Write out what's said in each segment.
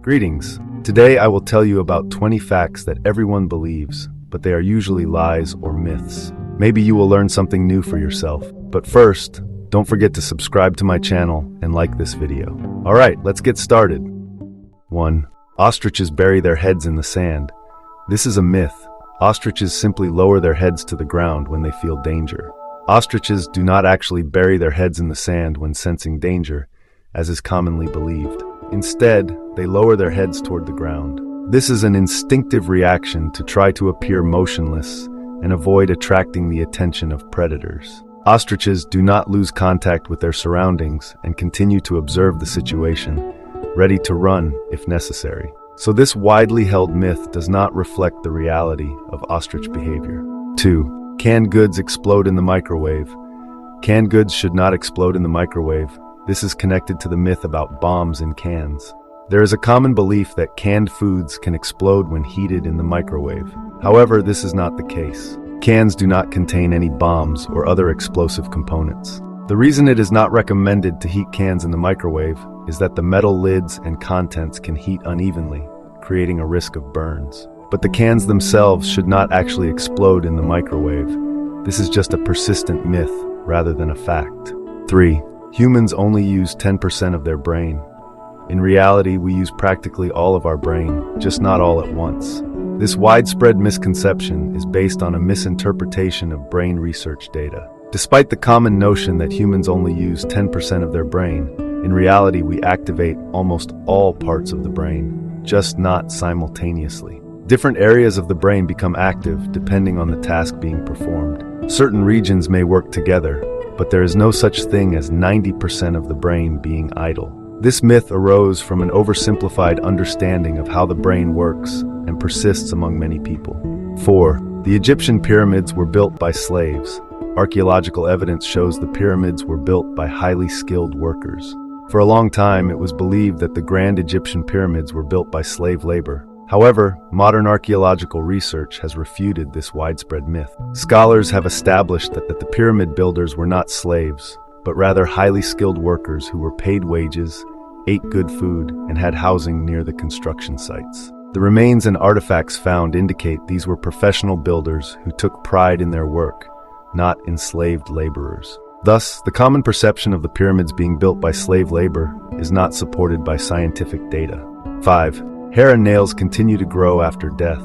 Greetings. Today I will tell you about 20 facts that everyone believes, but they are usually lies or myths. Maybe you will learn something new for yourself. But first, don't forget to subscribe to my channel and like this video. Alright, let's get started. 1. Ostriches bury their heads in the sand. This is a myth. Ostriches simply lower their heads to the ground when they feel danger. Ostriches do not actually bury their heads in the sand when sensing danger, as is commonly believed. Instead, they lower their heads toward the ground. This is an instinctive reaction to try to appear motionless and avoid attracting the attention of predators. Ostriches do not lose contact with their surroundings and continue to observe the situation, ready to run if necessary. So this widely held myth does not reflect the reality of ostrich behavior. 2. Canned goods explode in the microwave. Canned goods should not explode in the microwave. This is connected to the myth about bombs in cans. There is a common belief that canned foods can explode when heated in the microwave. However, this is not the case. Cans do not contain any bombs or other explosive components. The reason it is not recommended to heat cans in the microwave is that the metal lids and contents can heat unevenly, creating a risk of burns. But the cans themselves should not actually explode in the microwave. This is just a persistent myth rather than a fact. 3. Humans only use 10% of their brain. In reality, we use practically all of our brain, just not all at once. This widespread misconception is based on a misinterpretation of brain research data. Despite the common notion that humans only use 10% of their brain, in reality we activate almost all parts of the brain, just not simultaneously. Different areas of the brain become active depending on the task being performed. Certain regions may work together, but there is no such thing as 90% of the brain being idle. This myth arose from an oversimplified understanding of how the brain works and persists among many people. 4. The Egyptian pyramids were built by slaves. Archaeological evidence shows the pyramids were built by highly skilled workers. For a long time, it was believed that the grand Egyptian pyramids were built by slave labor. However, modern archaeological research has refuted this widespread myth. Scholars have established that the pyramid builders were not slaves, but rather highly skilled workers who were paid wages, ate good food, and had housing near the construction sites. The remains and artifacts found indicate these were professional builders who took pride in their work, not enslaved laborers. Thus, the common perception of the pyramids being built by slave labor is not supported by scientific data. 5. Hair and nails continue to grow after death.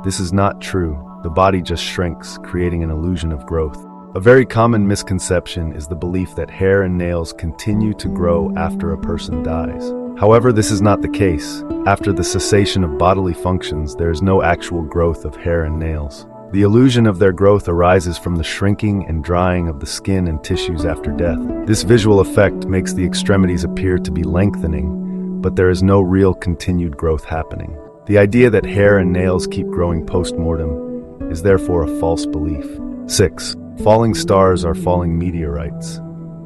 This is not true. The body just shrinks, creating an illusion of growth. A very common misconception is the belief that hair and nails continue to grow after a person dies. However, this is not the case. After the cessation of bodily functions, there is no actual growth of hair and nails. The illusion of their growth arises from the shrinking and drying of the skin and tissues after death. This visual effect makes the extremities appear to be lengthening, but there is no real continued growth happening. The idea that hair and nails keep growing post-mortem is therefore a false belief. 6. Falling stars are falling meteorites.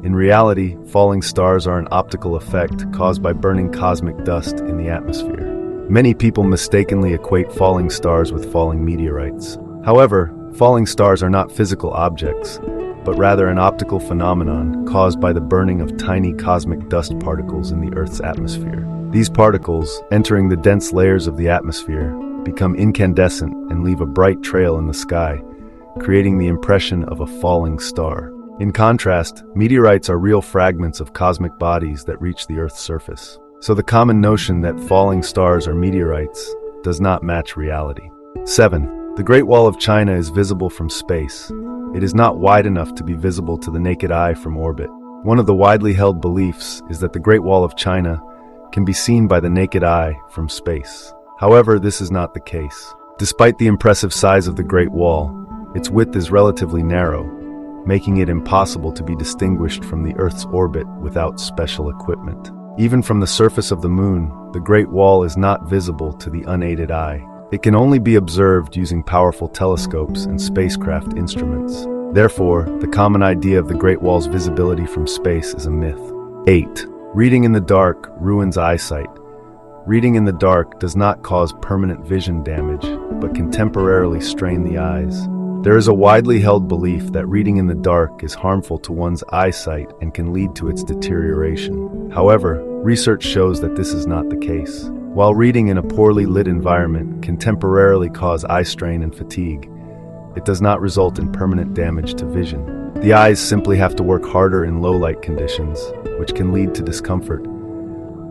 In reality, falling stars are an optical effect caused by burning cosmic dust in the atmosphere. Many people mistakenly equate falling stars with falling meteorites. However, falling stars are not physical objects, but rather an optical phenomenon caused by the burning of tiny cosmic dust particles in the Earth's atmosphere. These particles, entering the dense layers of the atmosphere, become incandescent and leave a bright trail in the sky, creating the impression of a falling star. In contrast, meteorites are real fragments of cosmic bodies that reach the Earth's surface. So the common notion that falling stars are meteorites does not match reality. 7. The Great Wall of China is visible from space. It is not wide enough to be visible to the naked eye from orbit. One of the widely held beliefs is that the Great Wall of China can be seen by the naked eye from space. However, this is not the case. Despite the impressive size of the Great Wall, its width is relatively narrow, making it impossible to be distinguished from the Earth's orbit without special equipment. Even from the surface of the Moon, the Great Wall is not visible to the unaided eye. It can only be observed using powerful telescopes and spacecraft instruments. Therefore, the common idea of the Great Wall's visibility from space is a myth. 8. Reading in the dark ruins eyesight. Reading in the dark does not cause permanent vision damage, but can temporarily strain the eyes. There is a widely held belief that reading in the dark is harmful to one's eyesight and can lead to its deterioration. However, research shows that this is not the case. While reading in a poorly lit environment can temporarily cause eye strain and fatigue, it does not result in permanent damage to vision. The eyes simply have to work harder in low-light conditions, which can lead to discomfort,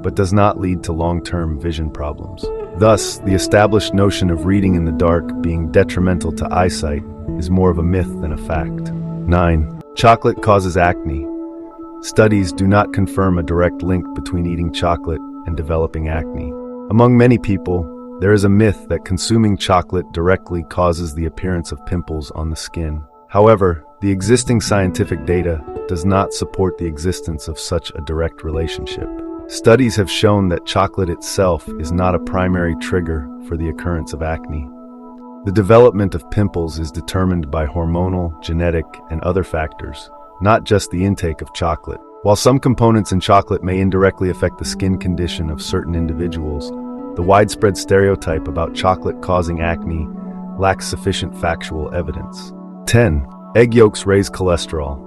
but does not lead to long-term vision problems. Thus, the established notion of reading in the dark being detrimental to eyesight is more of a myth than a fact. 9. Chocolate causes acne. Studies do not confirm a direct link between eating chocolate and developing acne. Among many people, there is a myth that consuming chocolate directly causes the appearance of pimples on the skin. However, the existing scientific data does not support the existence of such a direct relationship. Studies have shown that chocolate itself is not a primary trigger for the occurrence of acne. The development of pimples is determined by hormonal, genetic, and other factors, not just the intake of chocolate. While some components in chocolate may indirectly affect the skin condition of certain individuals, the widespread stereotype about chocolate causing acne lacks sufficient factual evidence. 10. Egg yolks raise cholesterol.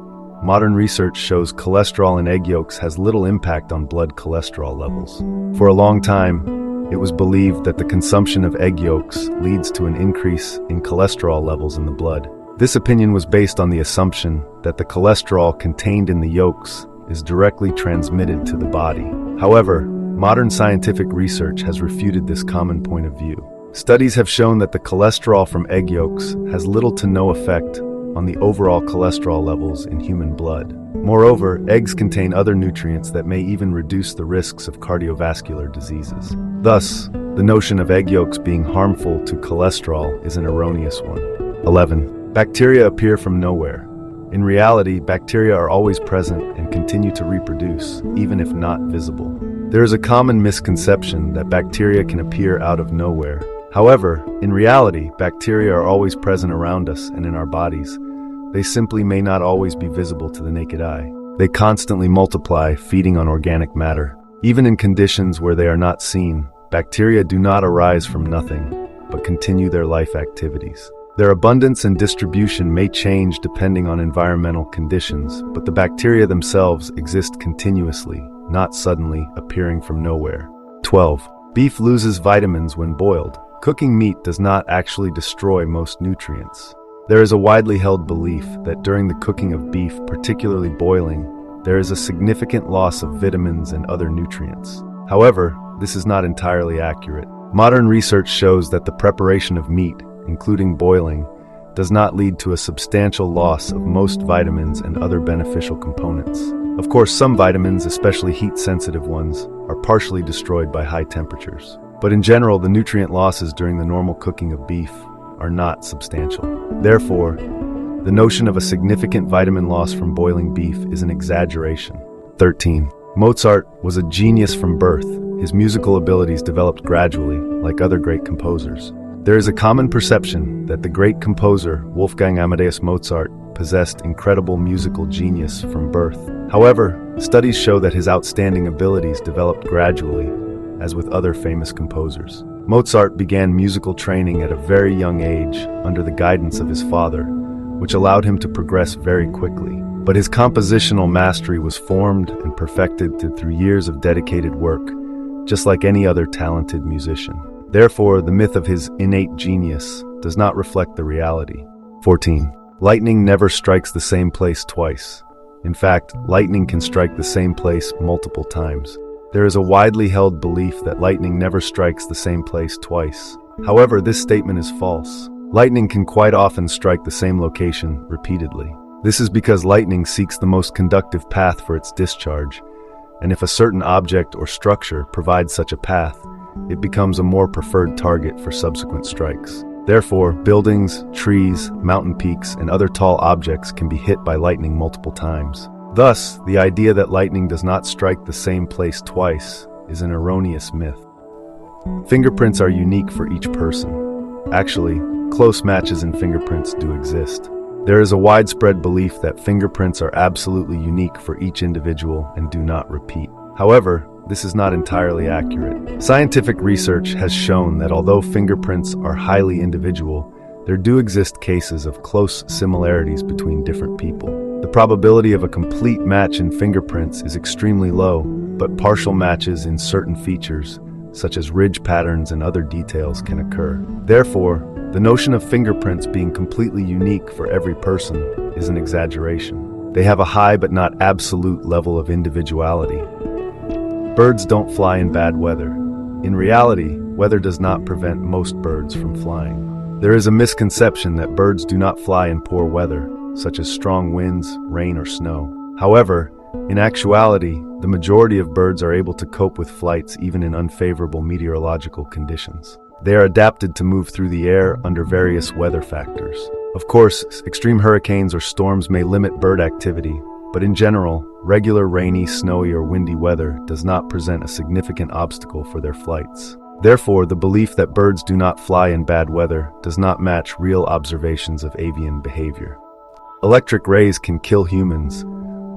Modern research shows cholesterol in egg yolks has little impact on blood cholesterol levels. For a long time, it was believed that the consumption of egg yolks leads to an increase in cholesterol levels in the blood. This opinion was based on the assumption that the cholesterol contained in the yolks is directly transmitted to the body. However, modern scientific research has refuted this common point of view. Studies have shown that the cholesterol from egg yolks has little to no effect on the overall cholesterol levels in human blood. Moreover, eggs contain other nutrients that may even reduce the risks of cardiovascular diseases. Thus, the notion of egg yolks being harmful to cholesterol is an erroneous one. 11. Bacteria appear from nowhere. In reality, bacteria are always present and continue to reproduce, even if not visible. There is a common misconception that bacteria can appear out of nowhere. However, in reality, bacteria are always present around us and in our bodies. They simply may not always be visible to the naked eye. They constantly multiply, feeding on organic matter. Even in conditions where they are not seen, bacteria do not arise from nothing, but continue their life activities. Their abundance and distribution may change depending on environmental conditions, but the bacteria themselves exist continuously, not suddenly appearing from nowhere. 12. Beef loses vitamins when boiled. Cooking meat does not actually destroy most nutrients. There is a widely held belief that during the cooking of beef, particularly boiling, there is a significant loss of vitamins and other nutrients. However, this is not entirely accurate. Modern research shows that the preparation of meat, including boiling, does not lead to a substantial loss of most vitamins and other beneficial components. Of course, some vitamins, especially heat-sensitive ones, are partially destroyed by high temperatures. But in general, the nutrient losses during the normal cooking of beef are not substantial. Therefore, the notion of a significant vitamin loss from boiling beef is an exaggeration. 13. Mozart was a genius from birth. His musical abilities developed gradually, like other great composers. There is a common perception that the great composer, Wolfgang Amadeus Mozart, possessed incredible musical genius from birth. However, studies show that his outstanding abilities developed gradually, as with other famous composers. Mozart began musical training at a very young age under the guidance of his father, which allowed him to progress very quickly. But his compositional mastery was formed and perfected through years of dedicated work, just like any other talented musician. Therefore, the myth of his innate genius does not reflect the reality. 14. Lightning never strikes the same place twice. In fact, lightning can strike the same place multiple times. There is a widely held belief that lightning never strikes the same place twice. However, this statement is false. Lightning can quite often strike the same location repeatedly. This is because lightning seeks the most conductive path for its discharge, and if a certain object or structure provides such a path, it becomes a more preferred target for subsequent strikes. Therefore, buildings, trees, mountain peaks, and other tall objects can be hit by lightning multiple times. Thus, the idea that lightning does not strike the same place twice is an erroneous myth. Fingerprints are unique for each person. Actually, close matches in fingerprints do exist. There is a widespread belief that fingerprints are absolutely unique for each individual and do not repeat. However, this is not entirely accurate. Scientific research has shown that although fingerprints are highly individual, there do exist cases of close similarities between different people. The probability of a complete match in fingerprints is extremely low, but partial matches in certain features, such as ridge patterns and other details, can occur. Therefore, the notion of fingerprints being completely unique for every person is an exaggeration. They have a high but not absolute level of individuality. Birds don't fly in bad weather. In reality, weather does not prevent most birds from flying. There is a misconception that birds do not fly in poor weather, such as strong winds, rain, or snow. However, in actuality, the majority of birds are able to cope with flights even in unfavorable meteorological conditions. They are adapted to move through the air under various weather factors. Of course, extreme hurricanes or storms may limit bird activity, but in general, regular rainy, snowy, or windy weather does not present a significant obstacle for their flights. Therefore, the belief that birds do not fly in bad weather does not match real observations of avian behavior. Electric rays can kill humans.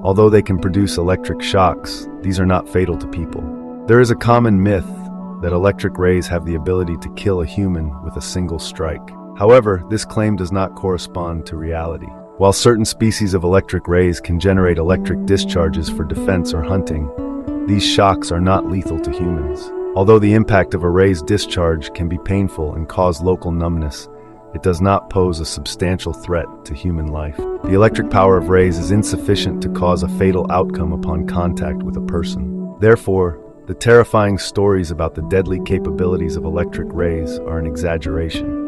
Although they can produce electric shocks, these are not fatal to people. There is a common myth that electric rays have the ability to kill a human with a single strike. However, this claim does not correspond to reality. While certain species of electric rays can generate electric discharges for defense or hunting, these shocks are not lethal to humans. Although the impact of a ray's discharge can be painful and cause local numbness, it does not pose a substantial threat to human life. The electric power of rays is insufficient to cause a fatal outcome upon contact with a person. Therefore, the terrifying stories about the deadly capabilities of electric rays are an exaggeration.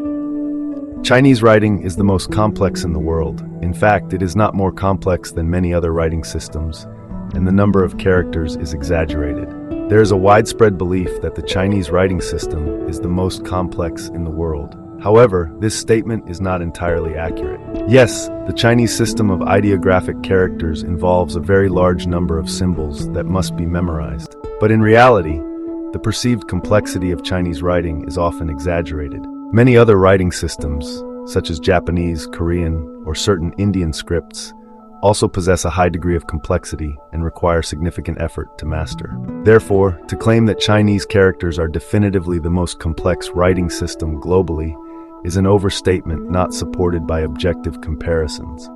Chinese writing is the most complex in the world. In fact, it is not more complex than many other writing systems, and the number of characters is exaggerated. There is a widespread belief that the Chinese writing system is the most complex in the world. However, this statement is not entirely accurate. Yes, the Chinese system of ideographic characters involves a very large number of symbols that must be memorized. But in reality, the perceived complexity of Chinese writing is often exaggerated. Many other writing systems, such as Japanese, Korean, or certain Indian scripts, also possess a high degree of complexity and require significant effort to master. Therefore, to claim that Chinese characters are definitively the most complex writing system globally is an overstatement not supported by objective comparisons.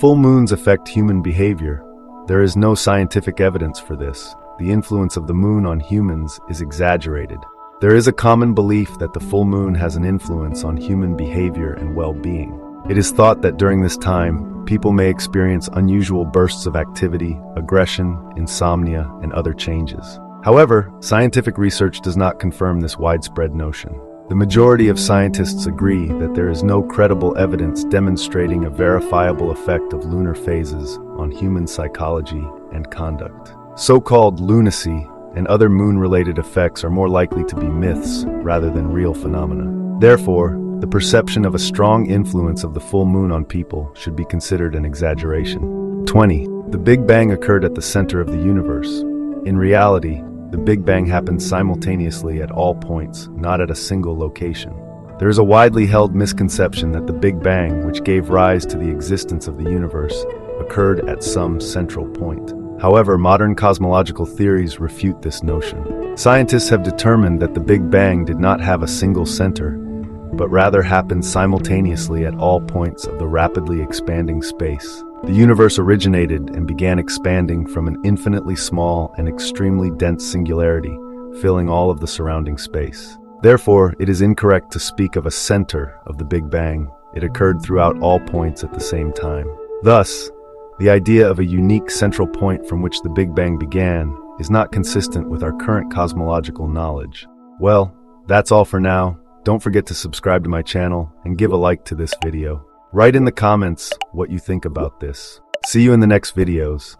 Full moons affect human behavior. There is no scientific evidence for this. The influence of the moon on humans is exaggerated. There is a common belief that the full moon has an influence on human behavior and well-being. It is thought that during this time, people may experience unusual bursts of activity, aggression, insomnia, and other changes. However, scientific research does not confirm this widespread notion. The majority of scientists agree that there is no credible evidence demonstrating a verifiable effect of lunar phases on human psychology and conduct. So-called lunacy and other moon-related effects are more likely to be myths rather than real phenomena. Therefore, the perception of a strong influence of the full moon on people should be considered an exaggeration. 20. The Big Bang occurred at the center of the universe. In reality, the Big Bang happened simultaneously at all points, not at a single location. There is a widely held misconception that the Big Bang, which gave rise to the existence of the universe, occurred at some central point. However, modern cosmological theories refute this notion. Scientists have determined that the Big Bang did not have a single center, but rather happened simultaneously at all points of the rapidly expanding space. The universe originated and began expanding from an infinitely small and extremely dense singularity, filling all of the surrounding space. Therefore, it is incorrect to speak of a center of the Big Bang. It occurred throughout all points at the same time. Thus, the idea of a unique central point from which the Big Bang began is not consistent with our current cosmological knowledge. Well, that's all for now. Don't forget to subscribe to my channel and give a like to this video. Write in the comments what you think about this. See you in the next videos.